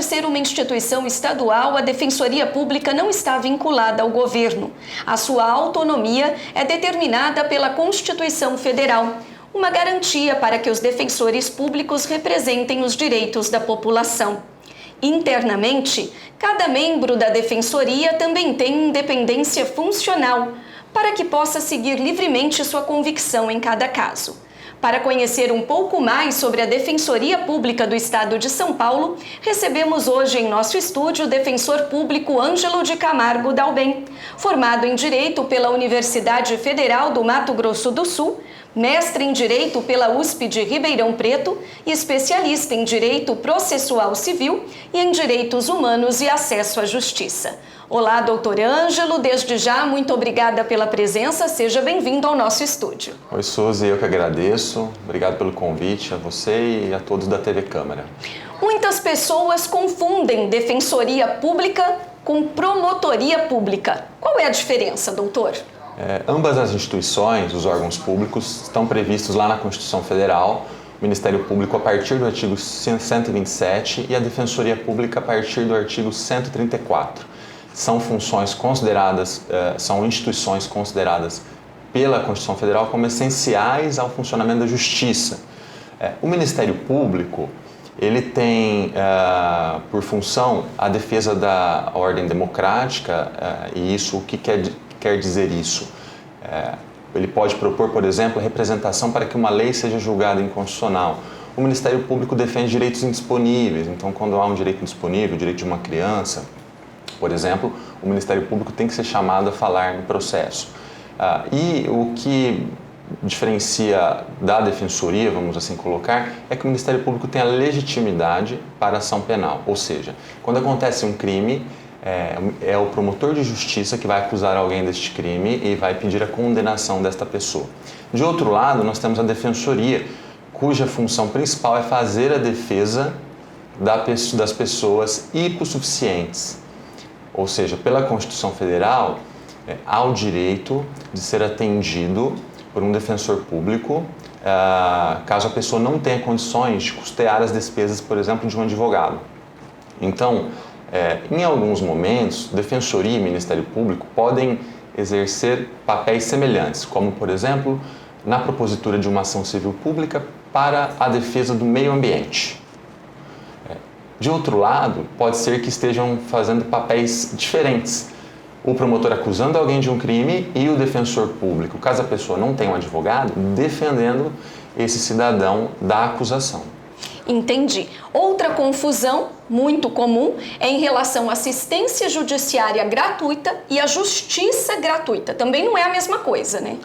ser uma instituição estadual, a Defensoria Pública não está vinculada ao governo. A sua autonomia é determinada pela Constituição Federal, uma garantia para que os defensores públicos representem os direitos da população. Internamente, cada membro da Defensoria também tem independência funcional, para que possa seguir livremente sua convicção em cada caso. Para conhecer um pouco mais sobre a Defensoria Pública do Estado de São Paulo, recebemos hoje em nosso estúdio o defensor público Ângelo de Camargo Dalben, formado em Direito pela Universidade Federal do Mato Grosso do Sul, mestre em Direito pela USP de Ribeirão Preto e especialista em Direito Processual Civil e em Direitos Humanos e Acesso à Justiça. Olá, doutor Ângelo, desde já, muito obrigada pela presença, seja bem-vindo ao nosso estúdio. Oi, Suzy, eu que agradeço, obrigado pelo convite a você e a todos da TV Câmara. Muitas pessoas confundem Defensoria Pública com Promotoria Pública. Qual é a diferença, doutor? Ambas as instituições, os órgãos públicos, estão previstos lá na Constituição Federal, o Ministério Público a partir do artigo 127 e a Defensoria Pública a partir do artigo 134. São funções consideradas, são instituições consideradas pela Constituição Federal como essenciais ao funcionamento da Justiça. O Ministério Público, ele tem por função a defesa da ordem democrática, e isso, o que quer dizer isso? Ele pode propor, por exemplo, a representação para que uma lei seja julgada inconstitucional. O Ministério Público defende direitos indisponíveis, então quando há um direito indisponível, o direito de uma criança, por exemplo, o Ministério Público tem que ser chamado a falar no processo. E o que diferencia da Defensoria, vamos assim colocar, é que o Ministério Público tem a legitimidade para a ação penal. Ou seja, quando acontece um crime, é o promotor de justiça que vai acusar alguém deste crime e vai pedir a condenação desta pessoa. De outro lado, nós temos a Defensoria, cuja função principal é fazer a defesa das pessoas hipossuficientes. Ou seja, pela Constituição Federal, há o direito de ser atendido por um defensor público, caso a pessoa não tenha condições de custear as despesas, por exemplo, de um advogado. Então, em alguns momentos, Defensoria e Ministério Público podem exercer papéis semelhantes, como, por exemplo, na propositura de uma ação civil pública para a defesa do meio ambiente. De outro lado, pode ser que estejam fazendo papéis diferentes. O promotor acusando alguém de um crime e o defensor público, caso a pessoa não tenha um advogado, defendendo esse cidadão da acusação. Entendi. Outra confusão muito comum é em relação à assistência judiciária gratuita e à justiça gratuita. Também não é a mesma coisa, né?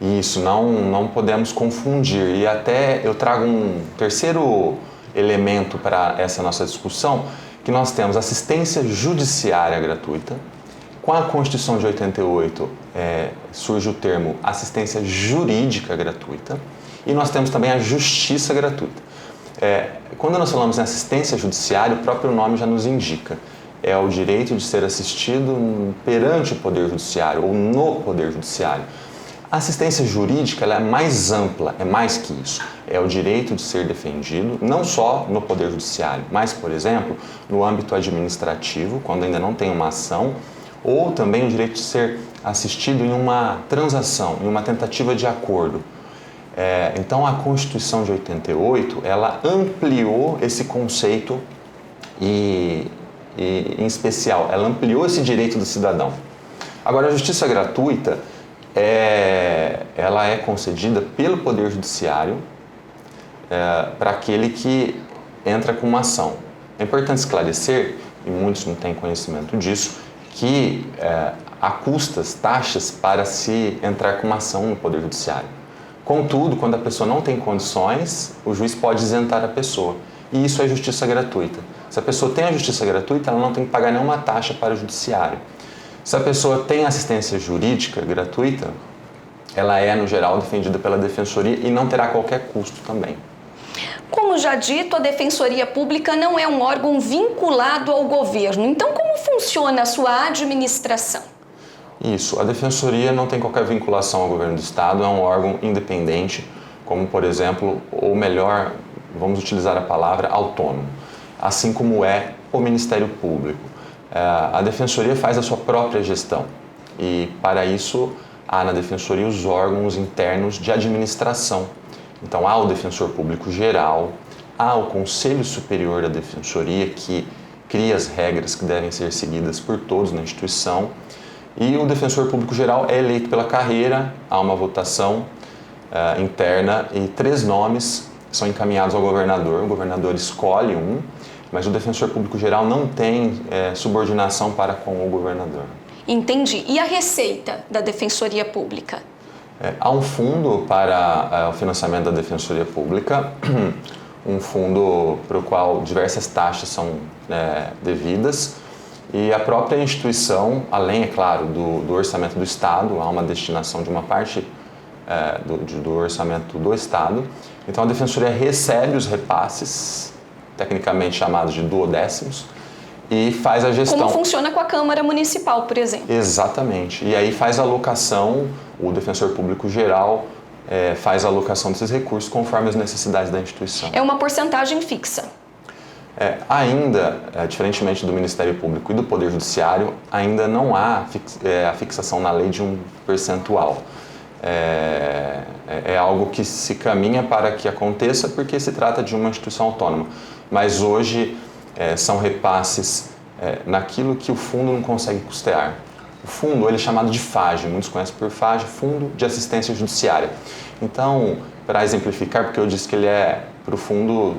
Isso, não podemos confundir. E até eu trago um terceiro elemento para essa nossa discussão, que nós temos assistência judiciária gratuita. Com a Constituição de 88 surge o termo assistência jurídica gratuita e nós temos também a justiça gratuita. Quando nós falamos em assistência judiciária, o próprio nome já nos indica. É o direito de ser assistido perante o Poder Judiciário ou no Poder Judiciário. A assistência jurídica ela é mais ampla, é mais que isso. É o direito de ser defendido, não só no Poder Judiciário, mas, por exemplo, no âmbito administrativo, quando ainda não tem uma ação, ou também o direito de ser assistido em uma transação, em uma tentativa de acordo. Então, a Constituição de 88, ela ampliou esse conceito e, em especial, ela ampliou esse direito do cidadão. Agora, a justiça gratuita, ela é concedida pelo Poder Judiciário para aquele que entra com uma ação. É importante esclarecer, e muitos não têm conhecimento disso, que há custas, taxas para se entrar com uma ação no Poder Judiciário. Contudo, quando a pessoa não tem condições, o juiz pode isentar a pessoa. E isso é justiça gratuita. Se a pessoa tem a justiça gratuita, ela não tem que pagar nenhuma taxa para o judiciário. Se a pessoa tem assistência jurídica gratuita, ela é, no geral, defendida pela Defensoria e não terá qualquer custo também. Como já dito, a Defensoria Pública não é um órgão vinculado ao governo. Então, como funciona a sua administração? Isso, a Defensoria não tem qualquer vinculação ao governo do Estado, é um órgão independente, como, por exemplo, ou melhor, vamos utilizar a palavra autônomo, assim como é o Ministério Público? A Defensoria faz a sua própria gestão e, para isso, há na Defensoria os órgãos internos de administração. Então, há o Defensor Público Geral, há o Conselho Superior da Defensoria, que cria as regras que devem ser seguidas por todos na instituição, e o Defensor Público Geral é eleito pela carreira, há uma votação interna e 3 nomes são encaminhados ao governador. O governador escolhe um, mas o Defensor Público Geral não tem subordinação para com o governador. Entendi. E a receita da Defensoria Pública? Há um fundo para o financiamento da Defensoria Pública, um fundo para o qual diversas taxas são devidas, e a própria instituição, além, é claro, do orçamento do Estado, há uma destinação de uma parte do orçamento do Estado. Então a Defensoria recebe os repasses, tecnicamente chamados de duodécimos, e faz a gestão. Como funciona com a Câmara Municipal, por exemplo. Exatamente. E aí faz a alocação, o Defensor Público Geral faz a alocação desses recursos conforme as necessidades da instituição. É uma porcentagem fixa. Ainda, diferentemente do Ministério Público e do Poder Judiciário, ainda não há a fixação na lei de um percentual. É algo que se caminha para que aconteça porque se trata de uma instituição autônoma. Mas hoje são repasses naquilo que o fundo não consegue custear. O fundo ele é chamado de FAGE, muitos conhecem por FAGE, Fundo de Assistência Judiciária. Então, para exemplificar, porque eu disse que ele para o fundo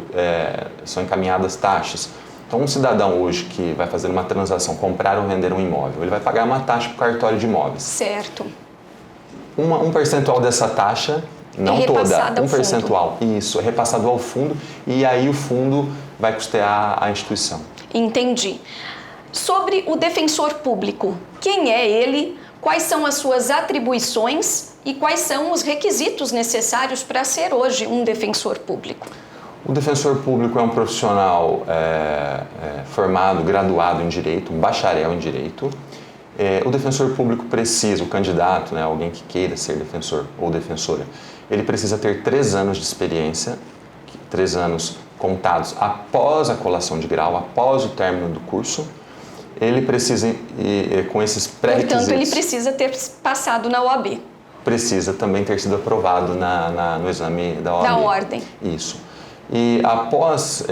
são encaminhadas taxas. Então, um cidadão hoje que vai fazer uma transação, comprar ou vender um imóvel, ele vai pagar uma taxa para o cartório de imóveis. Certo. Um percentual dessa taxa, não toda, um percentual, fundo. Isso, é repassado ao fundo e aí o fundo vai custear a instituição. Entendi. Sobre o defensor público, quem é ele, quais são as suas atribuições e quais são os requisitos necessários para ser hoje um defensor público? O defensor público é um profissional formado, graduado em Direito, um bacharel em Direito. O defensor público precisa, o candidato, alguém que queira ser defensor ou defensora, ele precisa ter 3 anos de experiência, 3 anos contados após a colação de grau, após o término do curso. Ele precisa ir com esses pré-requisitos. Portanto, ele precisa ter passado na OAB. Precisa também ter sido aprovado no exame da OAB. Da ordem. Isso. E após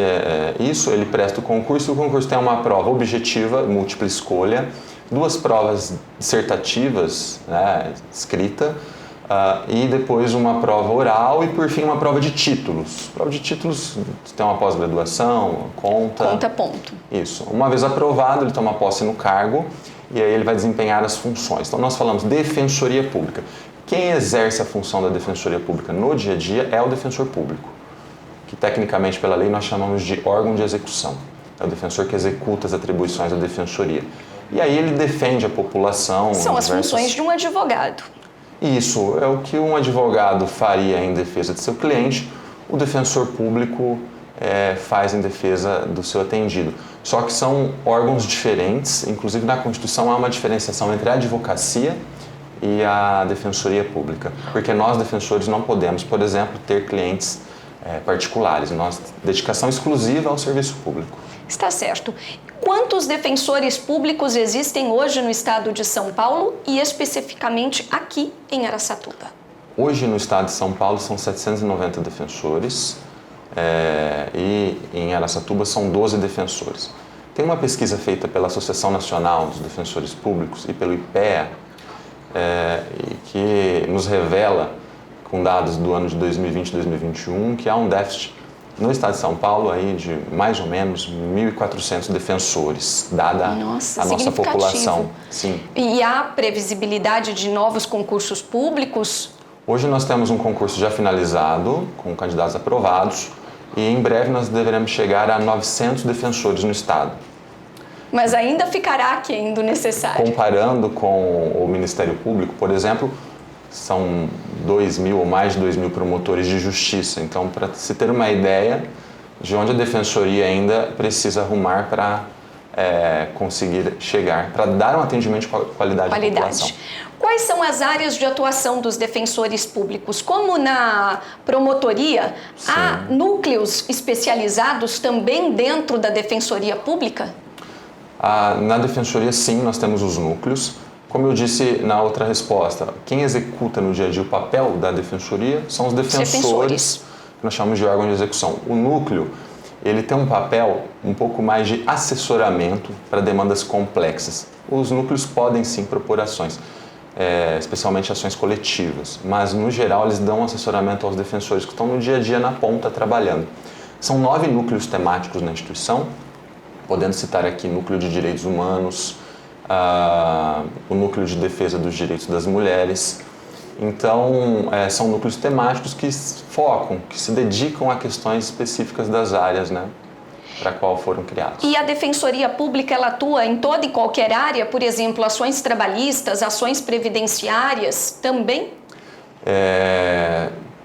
isso, ele presta o concurso. O concurso tem uma prova objetiva, múltipla escolha, 2 provas dissertativas, escrita, e depois uma prova oral e, por fim, uma prova de títulos. Prova de títulos tem uma pós-graduação, conta ponto. Isso. Uma vez aprovado, ele toma posse no cargo e aí ele vai desempenhar as funções. Então, nós falamos Defensoria Pública. Quem exerce a função da Defensoria Pública no dia a dia é o defensor público, que tecnicamente pela lei nós chamamos de órgão de execução. É o defensor que executa as atribuições da Defensoria. E aí ele defende a população. São as funções de um advogado. Isso, é o que um advogado faria em defesa de seu cliente, o defensor público faz em defesa do seu atendido. Só que são órgãos diferentes, inclusive na Constituição há uma diferenciação entre a advocacia e a defensoria pública, porque nós defensores não podemos, por exemplo, ter clientes particulares, nós dedicação exclusiva ao serviço público. Está certo. Quantos defensores públicos existem hoje no estado de São Paulo e especificamente aqui em Araçatuba? Hoje no estado de São Paulo são 790 defensores e em Araçatuba são 12 defensores. Tem uma pesquisa feita pela Associação Nacional dos Defensores Públicos e pelo IPEA que nos revela, com dados do ano de 2020 e 2021, que há um déficit no estado de São Paulo aí de mais ou menos 1.400 defensores, dada a nossa população. Sim. E há previsibilidade de novos concursos públicos? Hoje nós temos um concurso já finalizado, com candidatos aprovados, e em breve nós deveremos chegar a 900 defensores no estado. Mas ainda ficará aquém do necessário. Comparando com o Ministério Público, por exemplo, são 2.000 ou mais de 2.000 promotores de justiça. Então, para se ter uma ideia de onde a defensoria ainda precisa arrumar para conseguir chegar, para dar um atendimento de qualidade à população. Quais são as áreas de atuação dos defensores públicos? Como na promotoria, Sim. há núcleos especializados também dentro da defensoria pública? Na defensoria, sim, nós temos os núcleos. Como eu disse na outra resposta, quem executa no dia a dia o papel da defensoria são os defensores, que nós chamamos de órgão de execução. O núcleo, ele tem um papel um pouco mais de assessoramento para demandas complexas. Os núcleos podem sim propor ações, especialmente ações coletivas, mas no geral eles dão assessoramento aos defensores que estão no dia a dia na ponta trabalhando. São 9 núcleos temáticos na instituição, podendo citar aqui núcleo de direitos humanos, o núcleo de defesa dos direitos das mulheres. Então, são núcleos temáticos que focam, que se dedicam a questões específicas das áreas, né, para a qual foram criados. E a Defensoria Pública, ela atua em toda e qualquer área? Por exemplo, ações trabalhistas, ações previdenciárias também?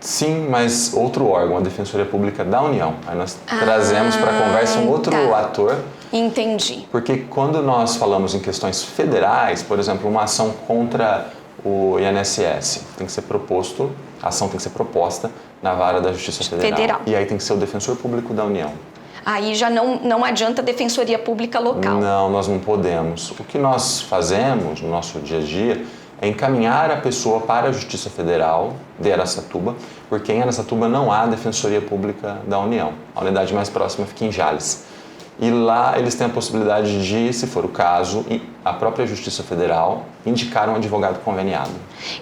Sim, mas outro órgão, a Defensoria Pública da União. Aí nós trazemos para a conversa um outro ator. Entendi. Porque quando nós falamos em questões federais, por exemplo, uma ação contra o INSS, tem que ser proposto, a ação tem que ser proposta na vara da Justiça Federal. E aí tem que ser o Defensor Público da União. Aí já não adianta a Defensoria Pública local. Não, nós não podemos. O que nós fazemos no nosso dia a dia é encaminhar a pessoa para a Justiça Federal de Araçatuba, porque em Araçatuba não há Defensoria Pública da União. A unidade mais próxima fica em Jales. E lá eles têm a possibilidade de, se for o caso, a própria Justiça Federal indicar um advogado conveniado.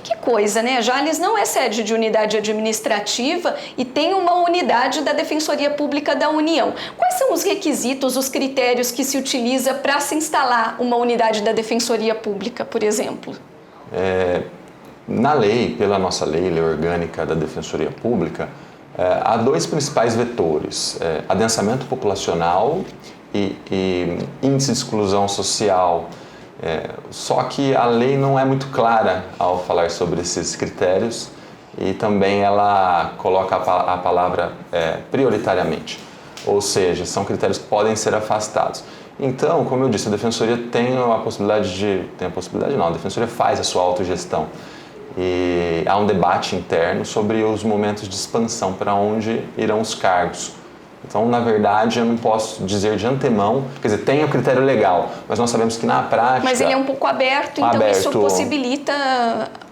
Que coisa, né? Jales não é sede de unidade administrativa e tem uma unidade da Defensoria Pública da União. Quais são os requisitos, os critérios que se utiliza para se instalar uma unidade da Defensoria Pública, por exemplo? Na lei, pela nossa lei orgânica da Defensoria Pública, há 2 principais vetores, adensamento populacional e índice de exclusão social. Só que a lei não é muito clara ao falar sobre esses critérios e também ela coloca a palavra prioritariamente, ou seja, são critérios que podem ser afastados. Então, como eu disse, a Defensoria tem a possibilidade de... a Defensoria faz a sua autogestão. E há um debate interno sobre os momentos de expansão, para onde irão os cargos. Então, na verdade, eu não posso dizer de antemão, quer dizer, tem o critério legal, mas nós sabemos que na prática... Mas ele é um pouco aberto, então isso possibilita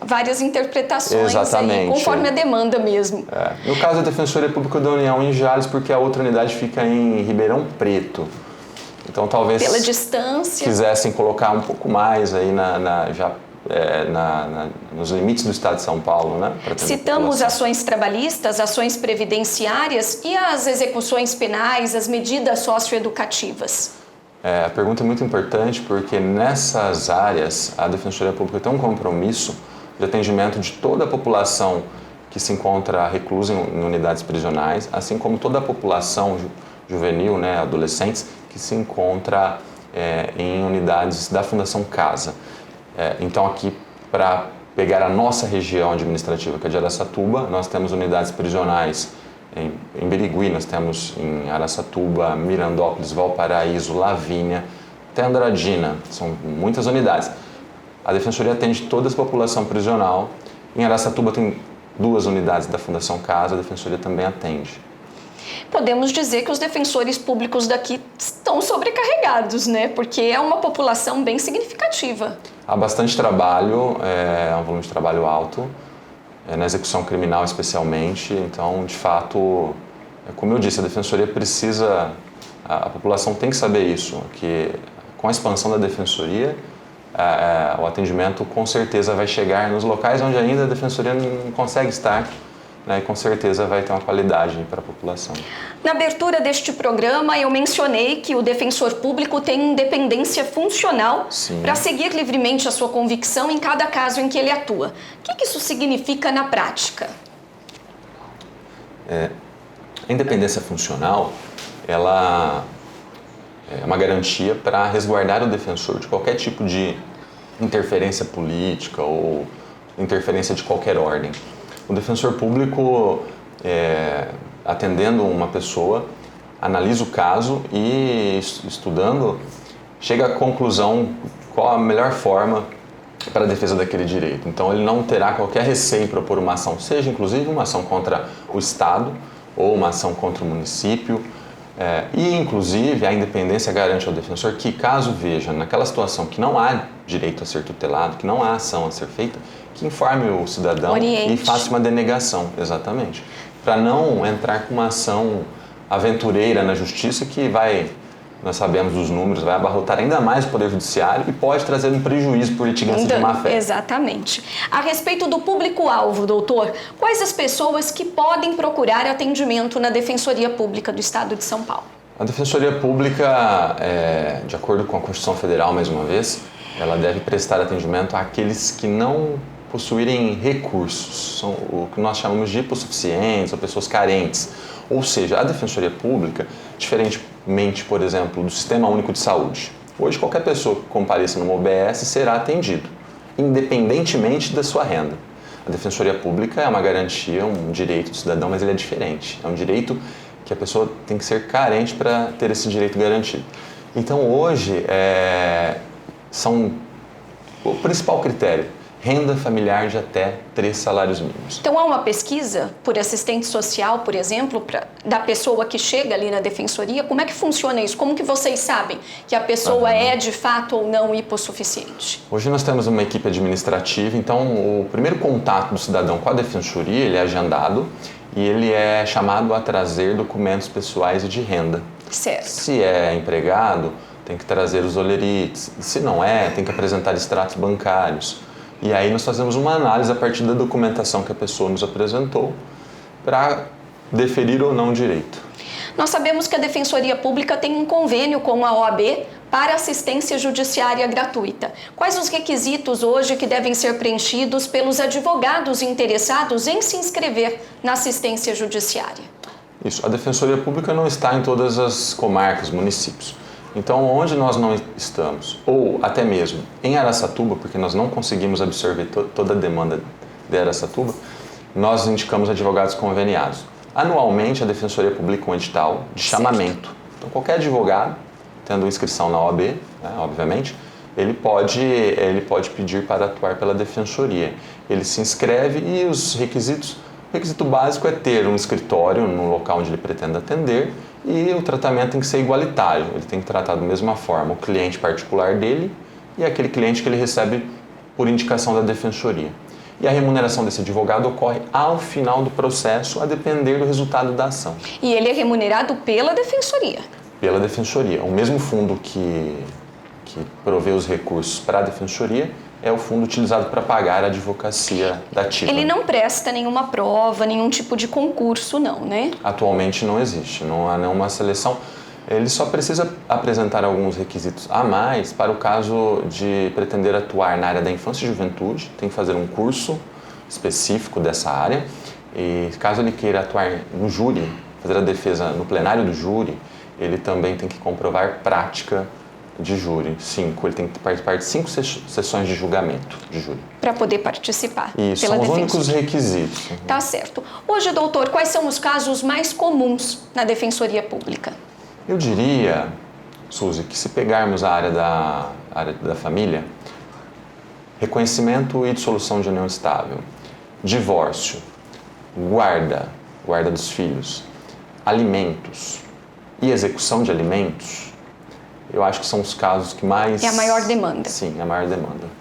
várias interpretações. Exatamente. Aí, conforme a demanda mesmo. No caso da Defensoria Pública da União em Jales, porque a outra unidade fica em Ribeirão Preto. Então, talvez... Pela distância. Quisessem colocar um pouco mais aí nos limites do Estado de São Paulo, né? Citamos ações trabalhistas, ações previdenciárias e as execuções penais, as medidas socioeducativas. A pergunta é muito importante porque nessas áreas a Defensoria Pública tem um compromisso de atendimento de toda a população que se encontra reclusa em unidades prisionais, assim como toda a população juvenil, né, adolescentes, que se encontra em unidades da Fundação Casa. Então aqui, para pegar a nossa região administrativa, que é de Araçatuba, nós temos unidades prisionais em Birigui, nós temos em Araçatuba, Mirandópolis, Valparaíso, Lavínia, até Andradina, são muitas unidades. A Defensoria atende toda a população prisional. Em Araçatuba tem 2 unidades da Fundação Casa, a Defensoria também atende. Podemos dizer que os defensores públicos daqui estão sobrecarregados, né? Porque é uma população bem significativa. Há bastante trabalho, é um volume de trabalho alto, na execução criminal especialmente. Então, de fato, como eu disse, a Defensoria precisa, a população tem que saber isso, que com a expansão da Defensoria, o atendimento com certeza vai chegar nos locais onde ainda a Defensoria não consegue estar, né, e com certeza vai ter uma qualidade para a população. Na abertura deste programa, eu mencionei que o defensor público tem independência funcional para seguir livremente a sua convicção em cada caso em que ele atua. O que isso significa na prática? A independência funcional, ela é uma garantia para resguardar o defensor de qualquer tipo de interferência política ou interferência de qualquer ordem. O defensor público, atendendo uma pessoa, analisa o caso e, estudando, chega à conclusão qual a melhor forma para a defesa daquele direito. Então ele não terá qualquer receio em propor uma ação, seja inclusive uma ação contra o Estado ou uma ação contra o município. E inclusive a independência garante ao defensor que, caso veja naquela situação que não há direito a ser tutelado, que não há ação a ser feita, que informe o cidadão Oriente. E faça uma denegação, exatamente, para não entrar com uma ação aventureira na justiça que vai, nós sabemos dos números, vai abarrotar ainda mais o Poder Judiciário e pode trazer um prejuízo por litigância de má-fé. Exatamente. A respeito do público-alvo, doutor, quais as pessoas que podem procurar atendimento na Defensoria Pública do Estado de São Paulo? A Defensoria Pública, de acordo com a Constituição Federal, mais uma vez, ela deve prestar atendimento àqueles que não possuírem recursos, são o que nós chamamos de hipossuficientes ou pessoas carentes. Ou seja, a Defensoria Pública, diferentemente, por exemplo, do Sistema Único de Saúde, hoje qualquer pessoa que compareça numa OBS será atendido, independentemente da sua renda. A Defensoria Pública é uma garantia, um direito do cidadão, mas ele é diferente. É um direito que a pessoa tem que ser carente para ter esse direito garantido. Então, hoje, o principal critério, renda familiar de até 3 salários mínimos. Então há uma pesquisa por assistente social, por exemplo, da pessoa que chega ali na defensoria? Como é que funciona isso? Como que vocês sabem que a pessoa é de fato ou não hipossuficiente? Hoje nós temos uma equipe administrativa, então o primeiro contato do cidadão com a defensoria, ele é agendado e ele é chamado a trazer documentos pessoais e de renda. Certo. Se é empregado, tem que trazer os olerites. Se não é, tem que apresentar extratos bancários. E aí nós fazemos uma análise a partir da documentação que a pessoa nos apresentou para deferir ou não o direito. Nós sabemos que a Defensoria Pública tem um convênio com a OAB para assistência judiciária gratuita. Quais os requisitos hoje que devem ser preenchidos pelos advogados interessados em se inscrever na assistência judiciária? Isso, a Defensoria Pública não está em todas as comarcas, municípios. Então, onde nós não estamos, ou até mesmo em Araçatuba, porque nós não conseguimos absorver toda a demanda de Araçatuba, nós indicamos advogados conveniados. Anualmente, a Defensoria publica um edital de chamamento. Então, qualquer advogado, tendo inscrição na OAB, né, obviamente, ele pode pedir para atuar pela Defensoria. Ele se inscreve e os requisitos... O requisito básico é ter um escritório no local onde ele pretende atender e o tratamento tem que ser igualitário. Ele tem que tratar da mesma forma o cliente particular dele e aquele cliente que ele recebe por indicação da Defensoria. E a remuneração desse advogado ocorre ao final do processo, a depender do resultado da ação. E ele é remunerado pela Defensoria? Pela Defensoria. O mesmo fundo que provê os recursos para a Defensoria é o fundo utilizado para pagar a advocacia dativa. Ele não presta nenhuma prova, nenhum tipo de concurso, não, né? Atualmente não existe, não há nenhuma seleção. Ele só precisa apresentar alguns requisitos a mais para o caso de pretender atuar na área da infância e juventude. Tem que fazer um curso específico dessa área. E caso ele queira atuar no júri, fazer a defesa no plenário do júri, ele também tem que comprovar prática de júri, 5. Ele tem que participar de 5 sessões de julgamento de júri. Para poder participar. Isso, são os únicos requisitos. Tá certo. Hoje, doutor, quais são os casos mais comuns na Defensoria Pública? Eu diria, Suzy, que se pegarmos a área da família, reconhecimento e dissolução de união estável, divórcio, guarda dos filhos, alimentos e execução de alimentos, eu acho que são os casos que mais... É a maior demanda. Sim, é a maior demanda.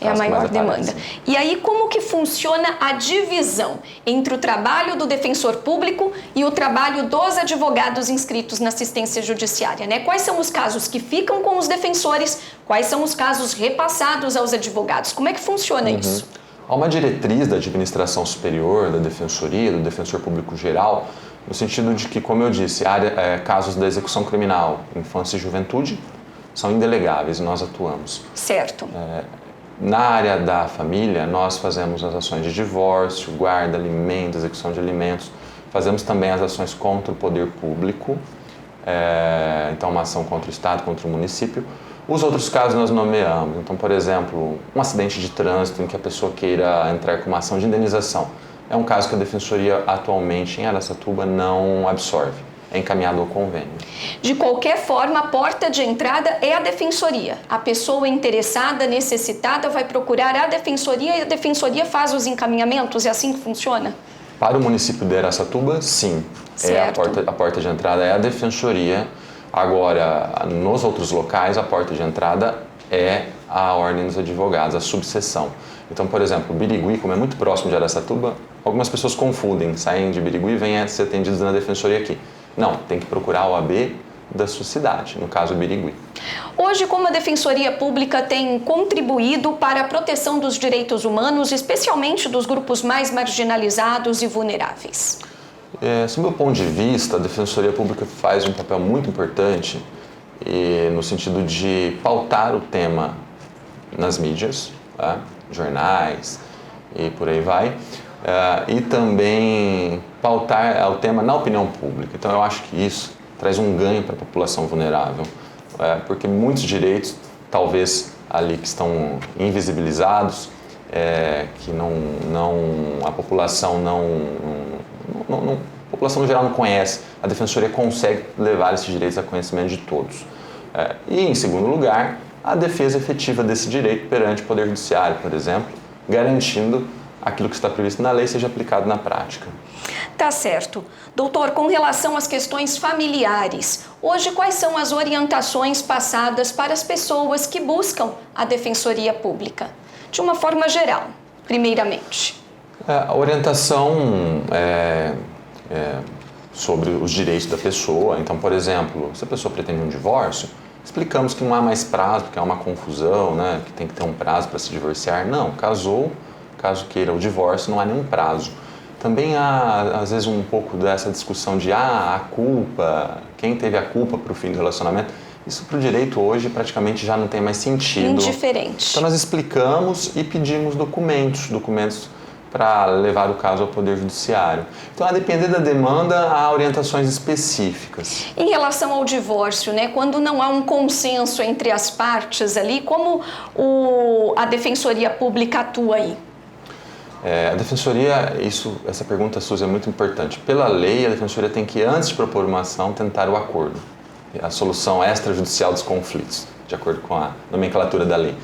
É a maior demanda. E aí, como que funciona a divisão entre o trabalho do defensor público e o trabalho dos advogados inscritos na assistência judiciária, né? Quais são os casos que ficam com os defensores? Quais são os casos repassados aos advogados? Como é que funciona isso? Há uma diretriz da administração superior, da defensoria, do defensor público geral, no sentido de que, como eu disse, casos da execução criminal, infância e juventude, são indelegáveis e nós atuamos. Certo. Na área da família, nós fazemos as ações de divórcio, guarda, alimentos, execução de alimentos. Fazemos também as ações contra o poder público, então uma ação contra o Estado, contra o município. Os outros casos nós nomeamos. Então, por exemplo, um acidente de trânsito em que a pessoa queira entrar com uma ação de indenização. É um caso que a Defensoria atualmente em Araçatuba não absorve. é encaminhado ao convênio. De qualquer forma, a porta de entrada é a defensoria. A pessoa interessada, necessitada, vai procurar a defensoria e a defensoria faz os encaminhamentos. É assim que funciona? Para o município de Araçatuba, sim. A porta de entrada é a defensoria. Agora, nos outros locais, a porta de entrada é a Ordem dos Advogados, a subseção. Então, por exemplo, Birigui, como é muito próximo de Araçatuba, algumas pessoas confundem, saem de Birigui e vêm ser atendidos na defensoria aqui. Não, tem que procurar a OAB da sua cidade, no caso Birigui. Hoje, como a Defensoria Pública tem contribuído para a proteção dos direitos humanos, especialmente dos grupos mais marginalizados e vulneráveis? Sob o meu ponto de vista, a Defensoria Pública faz um papel muito importante no sentido de pautar o tema nas mídias, tá? Jornais e por aí vai, e também pautar o tema na opinião pública. Então eu acho que isso traz um ganho para a população vulnerável, porque muitos direitos, talvez ali que estão invisibilizados, que a população a população no geral não conhece, a Defensoria consegue levar esses direitos a conhecimento de todos. E, em segundo lugar, a defesa efetiva desse direito perante o Poder Judiciário, por exemplo, garantindo aquilo que está previsto na lei seja aplicado na prática. Tá certo. Doutor, com relação às questões familiares, hoje quais são as orientações passadas para as pessoas que buscam a Defensoria Pública? De uma forma geral, primeiramente. A orientação sobre os direitos da pessoa. Então, por exemplo, se a pessoa pretende um divórcio, explicamos que não há mais prazo, porque há uma confusão, né, que tem que ter um prazo para se divorciar. Não, casou, caso queira o divórcio, não há nenhum prazo. Também há, às vezes, um pouco dessa discussão de a culpa, quem teve a culpa para o fim do relacionamento. Isso para o direito hoje praticamente já não tem mais sentido. Indiferente. Então nós explicamos e pedimos documentos para levar o caso ao Poder Judiciário. Então, a depender da demanda, há orientações específicas. Em relação ao divórcio, né, quando não há um consenso entre as partes ali, como a Defensoria Pública atua aí? A Defensoria, essa pergunta, Suzy, é muito importante. Pela lei, a Defensoria tem que, antes de propor uma ação, tentar o acordo, a solução extrajudicial dos conflitos, de acordo com a nomenclatura da lei.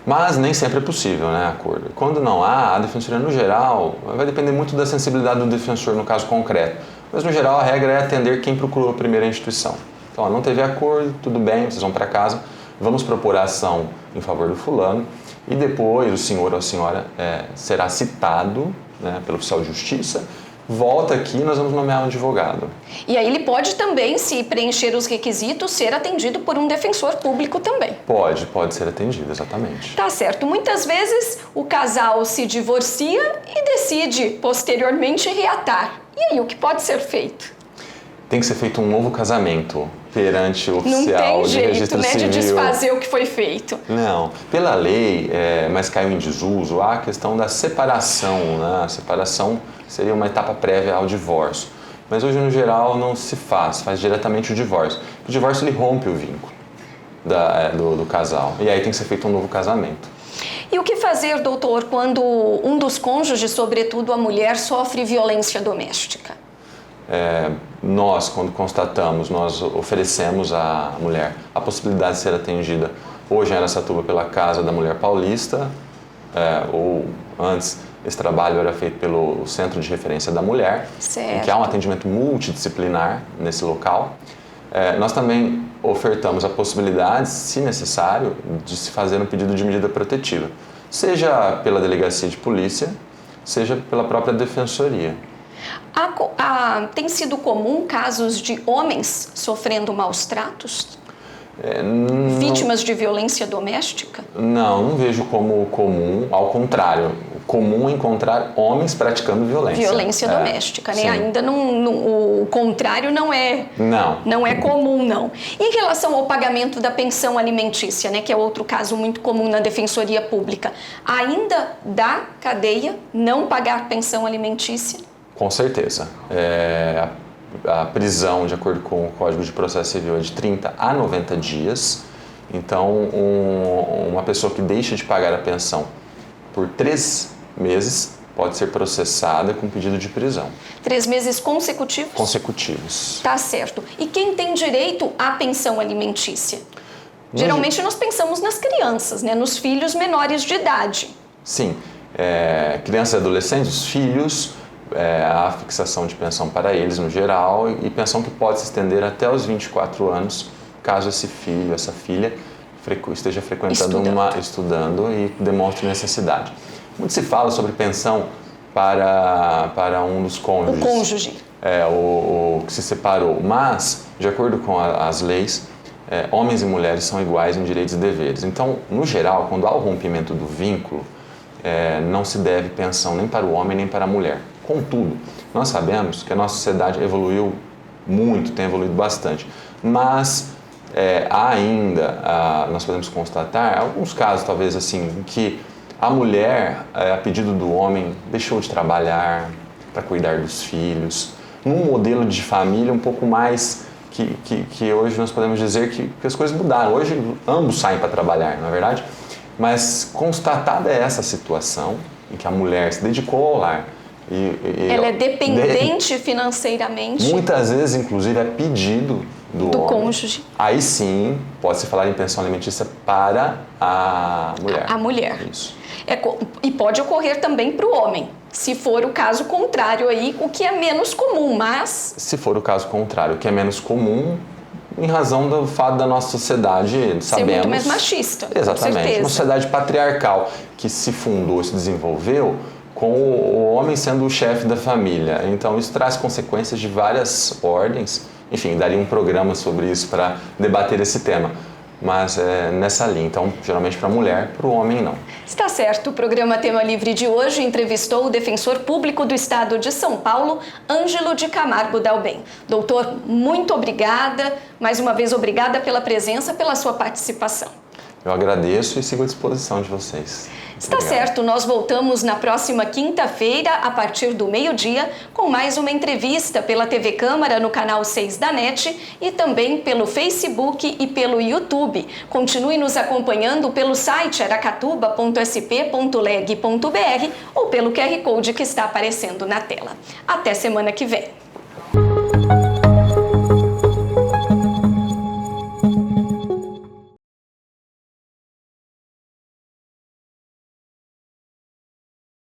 Mas nem sempre é possível, né, acordo. Quando não há, a Defensoria, no geral, vai depender muito da sensibilidade do defensor no caso concreto. Mas, no geral, a regra é atender quem procurou a primeira instituição. Então, não teve acordo, tudo bem, vocês vão para casa, vamos propor a ação em favor do fulano e depois o senhor ou a senhora será citado, né, pelo oficial de justiça, volta aqui e nós vamos nomear um advogado. E aí ele pode também, se preencher os requisitos, ser atendido por um defensor público também. Pode ser atendido, exatamente. Tá certo. Muitas vezes o casal se divorcia e decide posteriormente reatar. E aí, o que pode ser feito? Tem que ser feito um novo casamento perante o oficial de registro civil. Não tem jeito, né, de desfazer o que foi feito. Não. Pela lei, mas caiu em desuso, há a questão da separação, né? A separação seria uma etapa prévia ao divórcio. Mas hoje, no geral, não se faz diretamente o divórcio. O divórcio, ele rompe o vínculo do casal. E aí tem que ser feito um novo casamento. E o que fazer, doutor, quando um dos cônjuges, sobretudo a mulher, sofre violência doméstica? Nós, quando constatamos, nós oferecemos à mulher a possibilidade de ser atendida hoje em Araçatuba pela Casa da Mulher Paulista, ou antes esse trabalho era feito pelo Centro de Referência da Mulher, em que há um atendimento multidisciplinar nesse local. Nós também ofertamos a possibilidade, se necessário, de se fazer um pedido de medida protetiva, seja pela delegacia de polícia, seja pela própria defensoria. Tem sido comum casos de homens sofrendo maus tratos? Vítimas de violência doméstica? Não vejo como comum, ao contrário. Comum é encontrar homens praticando violência. Violência doméstica, né? Sim. Ainda o contrário não é comum, não. Em relação ao pagamento da pensão alimentícia, né, que é outro caso muito comum na Defensoria Pública, ainda dá cadeia não pagar pensão alimentícia? Com certeza. A prisão, de acordo com o Código de Processo Civil, é de 30 a 90 dias. Então, uma pessoa que deixa de pagar a pensão por 3 meses pode ser processada com pedido de prisão. 3 meses consecutivos? Consecutivos. Tá certo. E quem tem direito à pensão alimentícia? Geralmente nós pensamos nas crianças, né? Nos filhos menores de idade. Sim. Crianças e adolescentes, os filhos, a fixação de pensão para eles no geral e pensão que pode se estender até os 24 anos, caso esse filho, essa filha esteja frequentando estudando e demonstre necessidade. Muito se fala sobre pensão para um dos cônjuges. O cônjuge. O que se separou. Mas, de acordo com as leis, homens e mulheres são iguais em direitos e deveres. Então, no geral, quando há o rompimento do vínculo, não se deve pensão nem para o homem nem para a mulher. Contudo, nós sabemos que a nossa sociedade evoluiu muito, tem evoluído bastante. Mas há ainda, nós podemos constatar, alguns casos talvez assim, em que a mulher, a pedido do homem, deixou de trabalhar para cuidar dos filhos, num modelo de família um pouco mais que hoje nós podemos dizer que as coisas mudaram. Hoje ambos saem para trabalhar, não é verdade? Mas constatada essa situação em que a mulher se dedicou ao lar, ela é dependente financeiramente. Muitas vezes, inclusive, é pedido do homem. Cônjuge. Aí sim, pode-se falar em pensão alimentícia para a mulher. A mulher. Isso. E pode ocorrer também para o homem, se for o caso contrário aí, o que é menos comum, mas... Se for o caso contrário, o que é menos comum, em razão do fato da nossa sociedade, sabemos... Ser muito mais machista. Exatamente. Com certeza. Uma sociedade patriarcal que se fundou, se desenvolveu com o homem sendo o chefe da família. Então isso traz consequências de várias ordens. Enfim, daria um programa sobre isso para debater esse tema. Mas é nessa linha, então, geralmente para a mulher, para o homem não. Está certo. O programa Tema Livre de hoje entrevistou o defensor público do Estado de São Paulo, Ângelo de Camargo Dalben. Doutor, muito obrigada. Mais uma vez, obrigada pela presença, pela sua participação. Eu agradeço e sigo à disposição de vocês. Está certo, nós voltamos na próxima quinta-feira, a partir do meio-dia, com mais uma entrevista pela TV Câmara no canal 6 da NET e também pelo Facebook e pelo YouTube. Continue nos acompanhando pelo site aracatuba.sp.leg.br ou pelo QR Code que está aparecendo na tela. Até semana que vem.